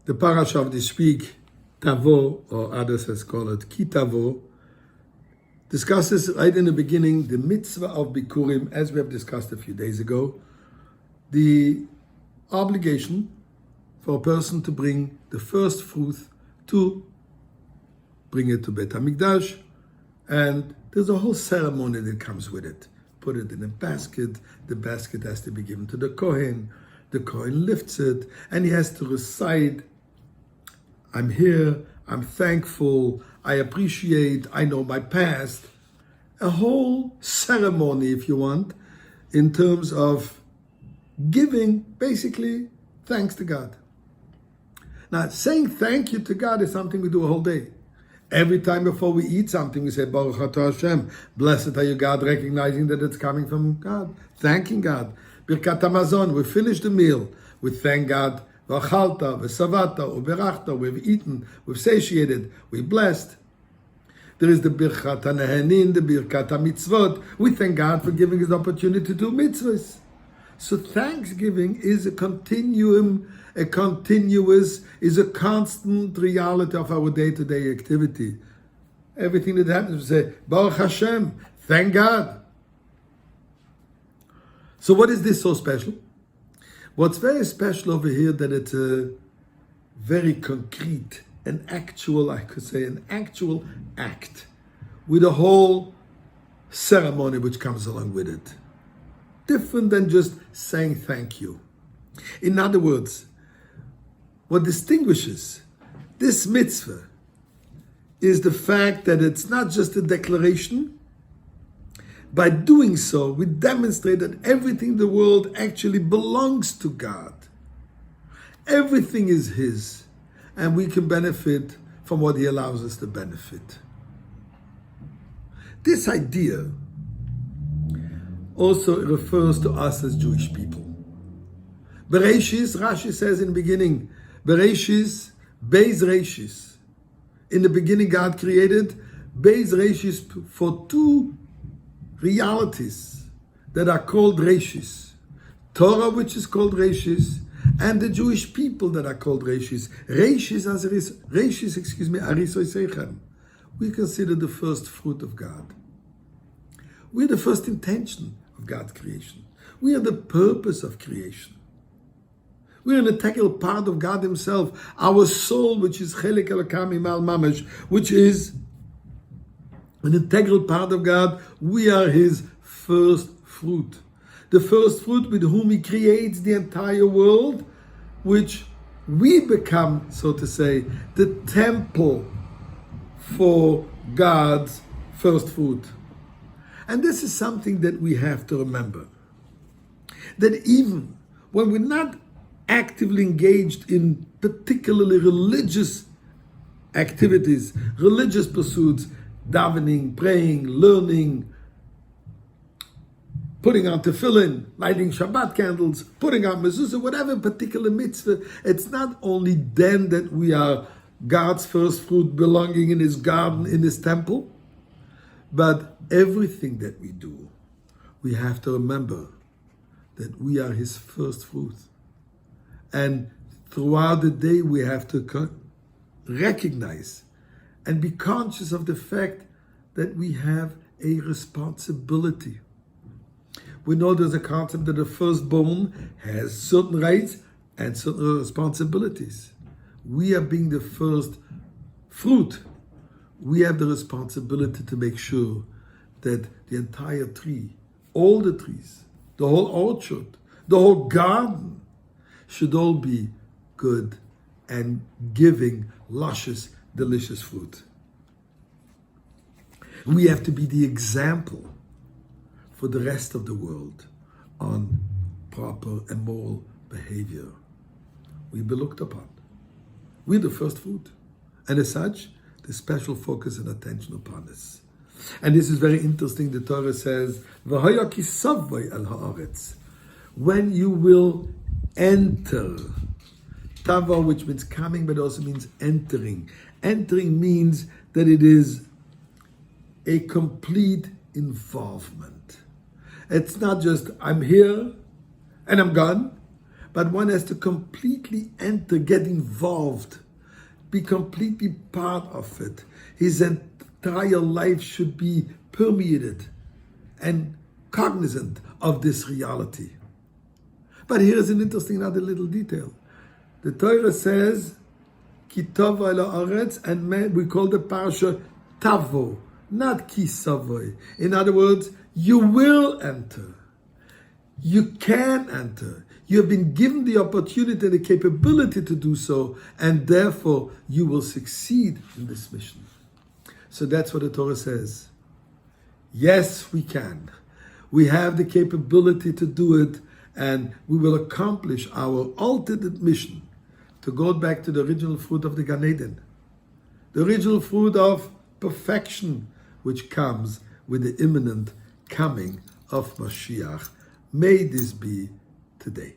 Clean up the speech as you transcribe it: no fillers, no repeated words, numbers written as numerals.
The parasha of this week, Tavo, or others has called it Ki Tavo, discusses right in the beginning the mitzvah of Bikurim, as we have discussed a few days ago, the obligation for a person to bring the first fruit, to bring it to Beit HaMikdash, and there's a whole ceremony that comes with it. Put it in a basket, the basket has to be given to the Kohen lifts it, and he has to recite, I'm here, I'm thankful, I appreciate, I know my past. A whole ceremony, if you want, in terms of giving, basically, thanks to God. Now, saying thank you to God is something we do a whole day. Every time before we eat something, we say, Baruch Atah Hashem, blessed are you, God, recognizing that it's coming from God, thanking God. Birkat Hamazon, we finish the meal, we thank God. V'achalta, v'savata, u'berachta, we've eaten, we've satiated, we've blessed. There is the Birkat HaNehenin, the Birkat HaMitzvot. We thank God for giving us the opportunity to do mitzvahs. So thanksgiving is a continuum, is a constant reality of our day-to-day activity. Everything that happens, we say, Baruch Hashem, thank God. So what is this so special? What's very special over here, that it's a very concrete, an actual act, with a whole ceremony which comes along with it. Different than just saying thank you. In other words, what distinguishes this mitzvah is the fact that it's not just a declaration. By doing so, we demonstrate that everything in the world actually belongs to God. Everything is His, and we can benefit from what He allows us to benefit. This idea also refers to us as Jewish people. Bereshis, Rashi says in the beginning, Bereshis, Beis Reshis. In the beginning, God created Beis Reshis for two realities that are called Reshis. Torah, which is called Reshis, and the Jewish people that are called Reshis. Reshis, Arisoi Seichem. We consider the first fruit of God. We're the first intention of God's creation. We are the purpose of creation. We're an integral part of God Himself. Our soul, which is Chelik Elokam Imal Mamash, which is an integral part of God, we are His first fruit. The first fruit with whom He creates the entire world, which we become, so to say, the temple for God's first fruit. And this is something that we have to remember. That even when we're not actively engaged in particularly religious activities, religious pursuits, davening, praying, learning, putting on tefillin, lighting Shabbat candles, putting on mezuzah, whatever particular mitzvah, it's not only then that we are God's first fruit belonging in His garden, in His temple, but everything that we do, we have to remember that we are His first fruit. And throughout the day, we have to recognize and be conscious of the fact that we have a responsibility. We know there's a concept that the firstborn has certain rights and certain responsibilities. We are being the first fruit. We have the responsibility to make sure that the entire tree, all the trees, the whole orchard, the whole garden, should all be good and giving luscious, delicious fruit. We have to be the example for the rest of the world on proper and moral behavior. We be looked upon. We're the first fruit. And as such, the special focus and attention upon us. And this is very interesting. The Torah says, "V'haya ki savvay al haaretz." When you will enter. Tava, which means coming, but also means entering. Entering means that it is a complete involvement. It's not just, I'm here and I'm gone, but one has to completely enter, get involved, be completely part of it. His entire life should be permeated and cognizant of this reality. But here is an interesting other little detail. The Torah says, Ki tova el haaretz, and we call the parasha Tavo, not Ki savoy. In other words, you will enter. You can enter. You have been given the opportunity and the capability to do so, and therefore you will succeed in this mission. So that's what the Torah says. Yes, we can. We have the capability to do it, and we will accomplish our ultimate mission to go back to the original fruit of the Gan Eden, the original fruit of perfection, which comes with the imminent coming of Mashiach. May this be today.